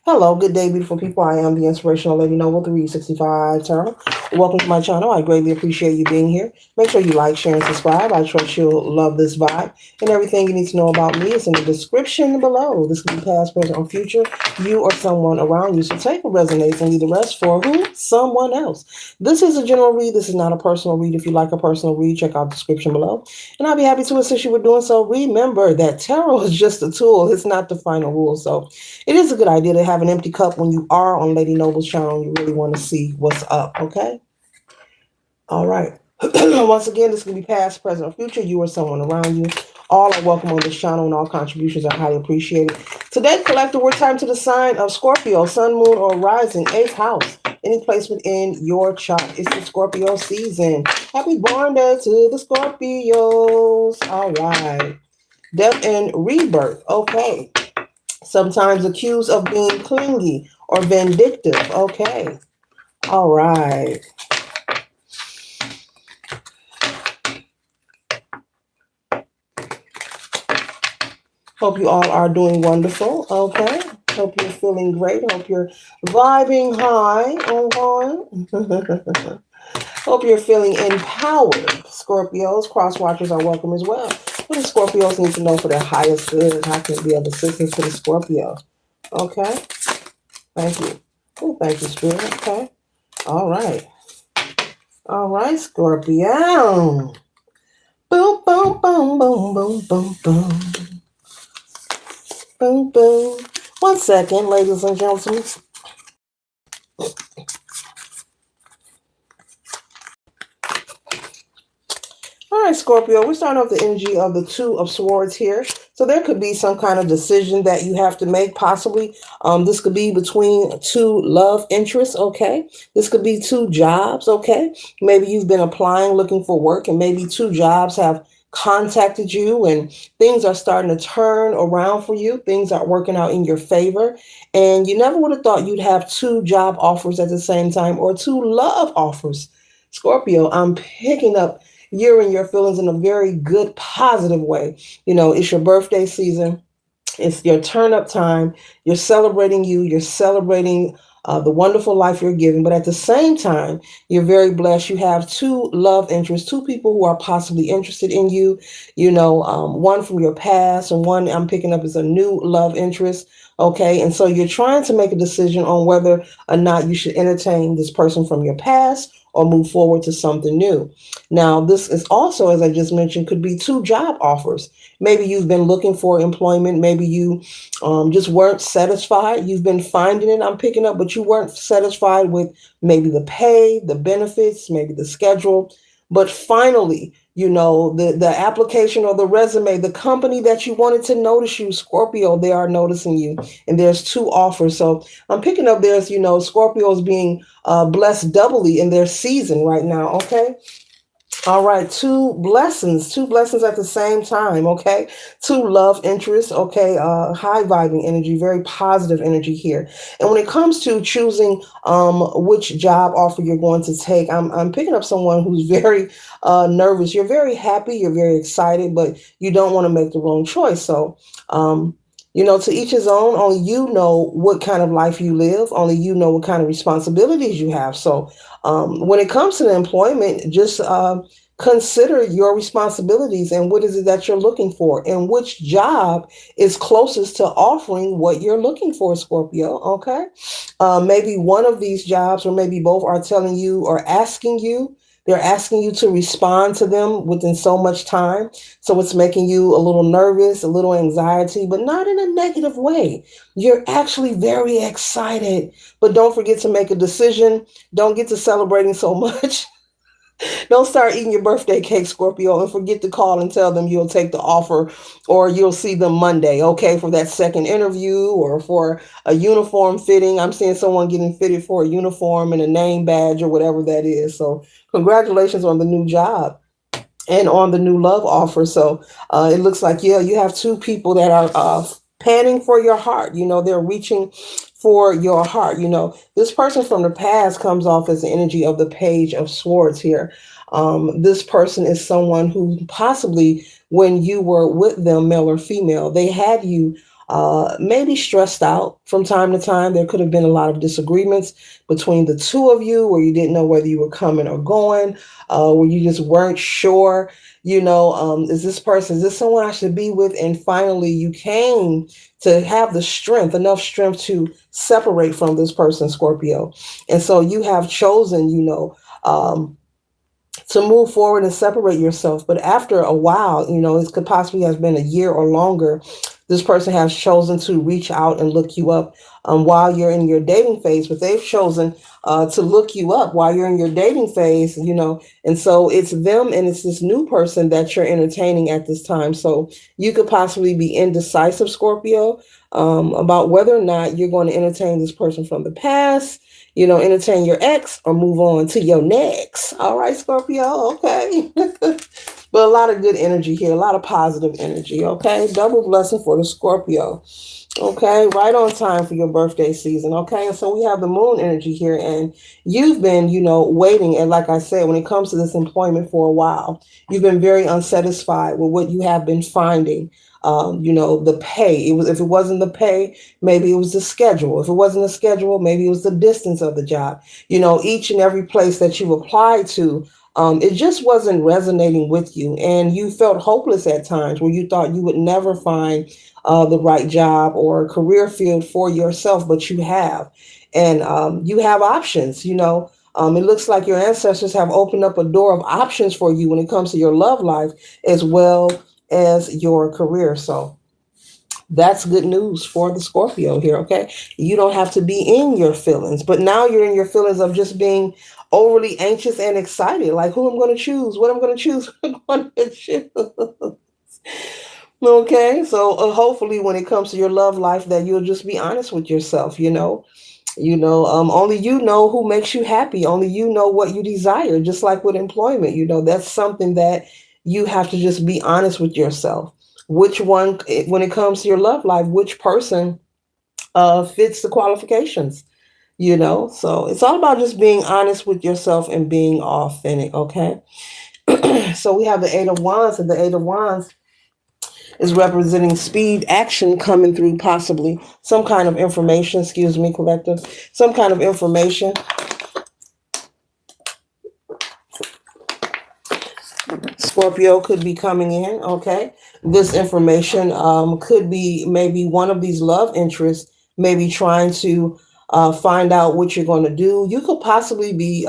Hello, good day, beautiful people. I am the Inspirational Lady Noble 365 Tarot. Welcome to my channel. I greatly appreciate you being here. Make sure you like, share, and subscribe. I trust you'll love this vibe. And everything you need to know about me is in the description below. This could be past, present, or future. You or someone around you. So take what resonates and leave the rest for who? Someone else. This is a general read. This is not a personal read. If you like a personal read, check out the description below. And I'll be happy to assist you with doing so. Remember that tarot is just a tool. It's not the final rule. So it is a good idea to have an empty cup when you are on Lady Noble's channel and you really want to see what's up, okay? All right. Once again, this can be past, present, or future. You or someone around you. All are welcome on this channel and all contributions are highly appreciated. Today, collector, we're time to the sign of Scorpio, Sun, Moon, or Rising, 8th house. Any placement in your chart. It's the Scorpio season. Happy born day to the Scorpios. All right. Death and rebirth. Okay. Sometimes accused of being clingy or vindictive. Okay. All right. Hope you all are doing wonderful. Okay. Hope you're feeling great. Hope you're vibing high. Okay. Hope you're feeling empowered. Scorpios, cross watchers are welcome as well. What do Scorpios need to know for their highest good? How can it be of assistance to the Scorpio? Okay. Thank you. Oh, thank you, Spirit. Okay. All right. All right, Scorpio. Boom, boom, boom, boom, boom, boom, boom. Boom, boom. 1 second, ladies and gentlemen. All right, Scorpio, we're starting off the energy of the Two of Swords here. So there could be some kind of decision that you have to make, possibly. This could be between two love interests, okay? This could be two jobs, okay? Maybe you've been applying, looking for work, and maybe two jobs have contacted you and things are starting to turn around for you. Things are working out in your favor. And you never would have thought you'd have two job offers at the same time or two love offers. Scorpio, I'm picking up you and your feelings in a very good, positive way. You know, it's your birthday season. It's your turn up time. You're celebrating you. You're celebrating the wonderful life you're giving. But at the same time, you're very blessed. You have two love interests, two people who are possibly interested in you. You know, one from your past and one I'm picking up is a new love interest. Okay. And so you're trying to make a decision on whether or not you should entertain this person from your past or move forward to something new. Now, this is also, as I just mentioned, could be two job offers. Maybe you've been looking for employment. Maybe you just weren't satisfied. You've been finding it, I'm picking up, but you weren't satisfied with maybe the pay, the benefits, maybe the schedule. But finally, you know, the application or the resume, the company that you wanted to notice you, Scorpio, they are noticing you. And there's two offers. So I'm picking up there's, you know, Scorpios being blessed doubly in their season right now. Okay. All right, two blessings at the same time, okay? Two love interests, okay? High vibing energy, very positive energy here. And when it comes to choosing which job offer you're going to take, I'm picking up someone who's very nervous. You're very happy, you're very excited, but you don't want to make the wrong choice. So, you know, to each his own. Only you know what kind of life you live. Only you know what kind of responsibilities you have. So, when it comes to the employment, just consider your responsibilities and what is it that you're looking for and which job is closest to offering what you're looking for, Scorpio. Okay. Maybe one of these jobs or maybe both are telling you or asking you. They're asking you to respond to them within so much time. So it's making you a little nervous, a little anxiety, but not in a negative way. You're actually very excited, but don't forget to make a decision. Don't get to celebrating so much. Don't start eating your birthday cake, Scorpio, and forget to call and tell them you'll take the offer or you'll see them Monday, okay, for that second interview or for a uniform fitting. I'm seeing someone getting fitted for a uniform and a name badge or whatever that is. So congratulations on the new job and on the new love offer. So it looks like, yeah, you have two people that are panning for your heart. You know, they're reaching for your heart. You know, this person from the past comes off as the energy of the Page of Swords here. This person is someone who possibly, when you were with them, male or female, they had you maybe stressed out from time to time. There could have been a lot of disagreements between the two of you where you didn't know whether you were coming or going, where you just weren't sure, is this person, is this someone I should be with? And finally, you came to have the strength, enough strength to separate from this person, Scorpio. And so you have chosen, to move forward and separate yourself. But after a while, it could possibly have been a year or longer, this person has chosen to reach out and look you up while you're in your dating phase. But they've chosen to look you up while you're in your dating phase, and so it's them and it's this new person that you're entertaining at this time. So you could possibly be indecisive, Scorpio, about whether or not you're going to entertain this person from the past, entertain your ex or move on to your next. All right, Scorpio. Okay. But a lot of good energy here, a lot of positive energy. Okay. Double blessing for the Scorpio. Okay. Right on time for your birthday season. Okay. And so we have the moon energy here, and you've been, waiting. And like I said, when it comes to this employment for a while, you've been very unsatisfied with what you have been finding. The pay. If it wasn't the pay, maybe it was the schedule. If it wasn't the schedule, maybe it was the distance of the job. Each and every place that you applied to, it just wasn't resonating with you, and you felt hopeless at times where you thought you would never find the right job or career field for yourself, but you have, and you have options. It looks like your ancestors have opened up a door of options for you when it comes to your love life as well as your career. So that's good news for the Scorpio here, okay? You don't have to be in your feelings, but now you're in your feelings of just being overly anxious and excited, like who I'm going to choose, what I'm going to choose, what I'm going to choose. Okay, so hopefully when it comes to your love life that you'll just be honest with yourself, only you know who makes you happy. Only you know what you desire. Just like with employment, that's something that you have to just be honest with yourself. Which one, when it comes to your love life, which person fits the qualifications? So it's all about just being honest with yourself and being authentic. Okay. So we have the Eight of Wands, and the Eight of Wands is representing speed, action coming through, possibly some kind of information, excuse me, collective, some kind of information. Scorpio could be coming in, okay? This information could be maybe one of these love interests, maybe trying to find out what you're going to do. You could possibly be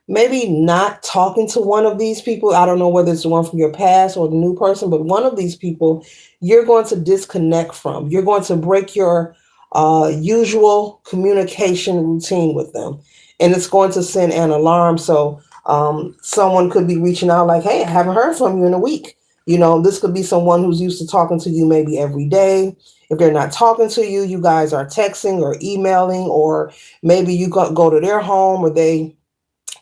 maybe not talking to one of these people. I don't know whether it's the one from your past or the new person, but one of these people you're going to disconnect from. You're going to break your usual communication routine with them, and it's going to send an alarm. So someone could be reaching out like, hey, I haven't heard from you in a week. This could be someone who's used to talking to you maybe every day. If they're not talking to you, you guys are texting or emailing, or maybe you go to their home or they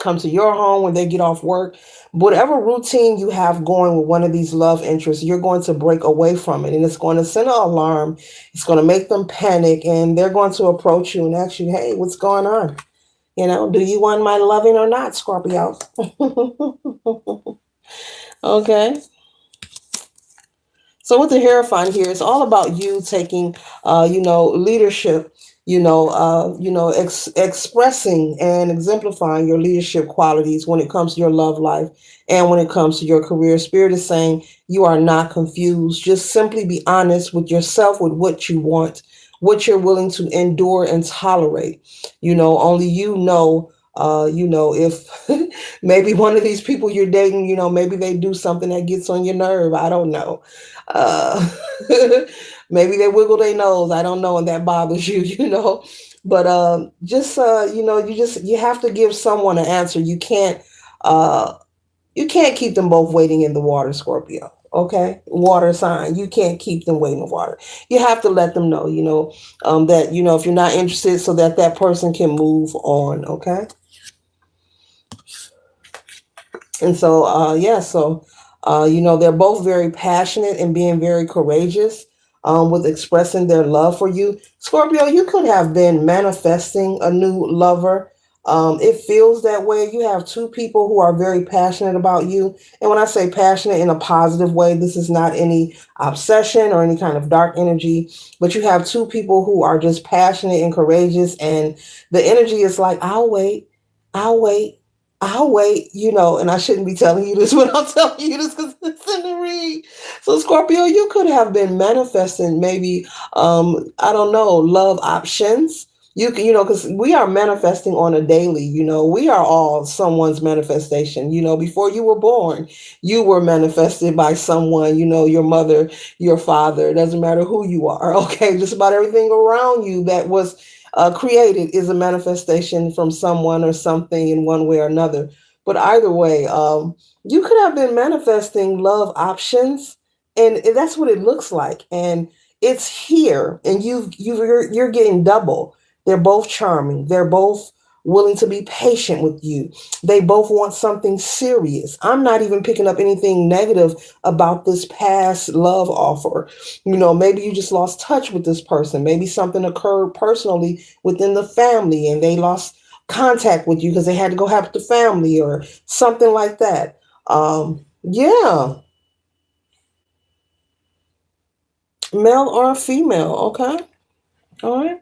come to your home when they get off work. Whatever routine you have going with one of these love interests, you're going to break away from it, and it's going to send an alarm. It's going to make them panic, and they're going to approach you and ask you, hey, what's going on? Do you want my loving or not, Scorpio? Okay. So with the Hierophant here, it's all about you taking, leadership, expressing and exemplifying your leadership qualities when it comes to your love life and when it comes to your career. Spirit is saying you are not confused. Just simply be honest with yourself, with what you want, what you're willing to endure and tolerate. Only if maybe one of these people you're dating, maybe they do something that gets on your nerve. I don't know. Uh, maybe they wiggle their nose. I don't know, and that bothers you, But you have to give someone an answer. Uh, you can't keep them both waiting in the water, Scorpio. Okay, water sign. You can't keep them waiting in the water. You have to let them know, that if you're not interested, so that that person can move on. Okay. And so, they're both very passionate and being very courageous with expressing their love for you. Scorpio, you could have been manifesting a new lover It feels that way. You have two people who are very passionate about you. And when I say passionate in a positive way, this is not any obsession or any kind of dark energy, but you have two people who are just passionate and courageous. And the energy is like, I'll wait, I'll wait, and I shouldn't be telling you this, but I'm telling you this because it's in the read. So, Scorpio, you could have been manifesting maybe, I don't know, love options. Because we are manifesting on a daily, we are all someone's manifestation. Before you were born, you were manifested by someone, your mother, your father. It doesn't matter who you are. Okay. Just about everything around you that was created is a manifestation from someone or something in one way or another. But either way, you could have been manifesting love options, and that's what it looks like. And it's here, and you're getting double. They're both charming. They're both willing to be patient with you. They both want something serious. I'm not even picking up anything negative about this past love offer. Maybe you just lost touch with this person. Maybe something occurred personally within the family and they lost contact with you because they had to go help the family or something like that. Yeah, male or female. Okay. All right.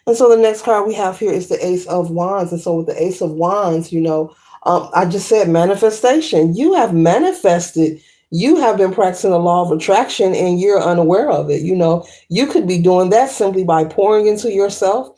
And so the next card we have here is the Ace of Wands. And so with the Ace of Wands, I just said manifestation. You have manifested. You have been practicing the law of attraction and you're unaware of it. You could be doing that simply by pouring into yourself.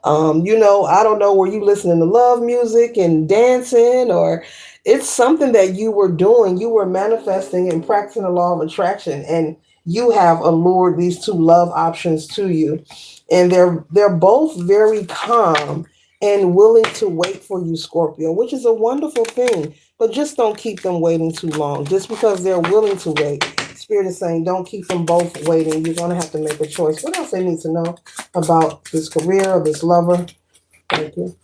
I don't know, were you listening to love music and dancing, or it's something that you were doing. You were manifesting and practicing the law of attraction, and you have allured these two love options to you, and they're both very calm and willing to wait for you, Scorpio, which is a wonderful thing. But just don't keep them waiting too long. Just because they're willing to wait, Spirit is saying don't keep them both waiting. You're going to have to make a choice. What else they need to know about this career or this lover? Thank you.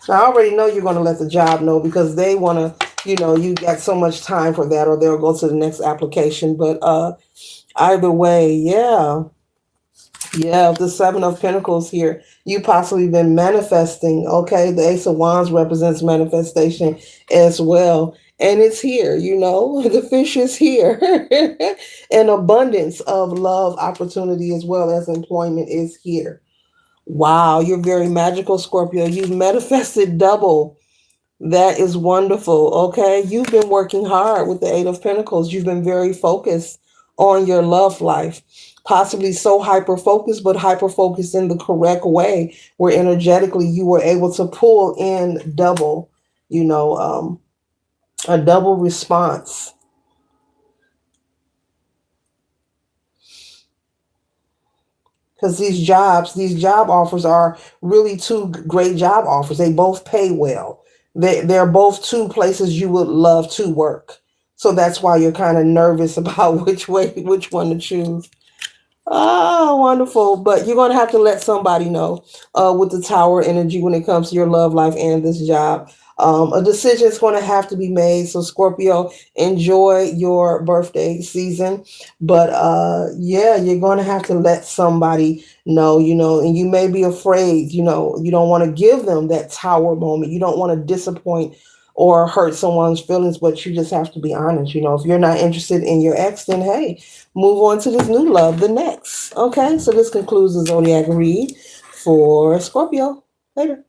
So I already know you're going to let the job know because they want to, you got so much time for that, or they'll go to the next application. But either way, yeah. Yeah, the Seven of Pentacles here. You possibly been manifesting. Okay, the Ace of Wands represents manifestation as well. And it's here, the fish is here. An abundance of love opportunity as well as employment is here. Wow, you're very magical, Scorpio. You've manifested double. That is wonderful. Okay. You've been working hard with the Eight of Pentacles. You've been very focused on your love life, possibly so hyper focused, but hyper focused in the correct way, where energetically you were able to pull in double, a double response. Because these job offers are really two great job offers. They both pay well. They're both two places you would love to work. So that's why you're kind of nervous about which one to choose. Oh, wonderful. But you're going to have to let somebody know with the tower energy when it comes to your love life and this job. A decision is going to have to be made. So, Scorpio, enjoy your birthday season. But yeah, you're going to have to let somebody know, and you may be afraid, you don't want to give them that tower moment. You don't want to disappoint or hurt someone's feelings, but you just have to be honest. If you're not interested in your ex, then hey, move on to this new love, the next. Okay, so this concludes the zodiac read for Scorpio. Later.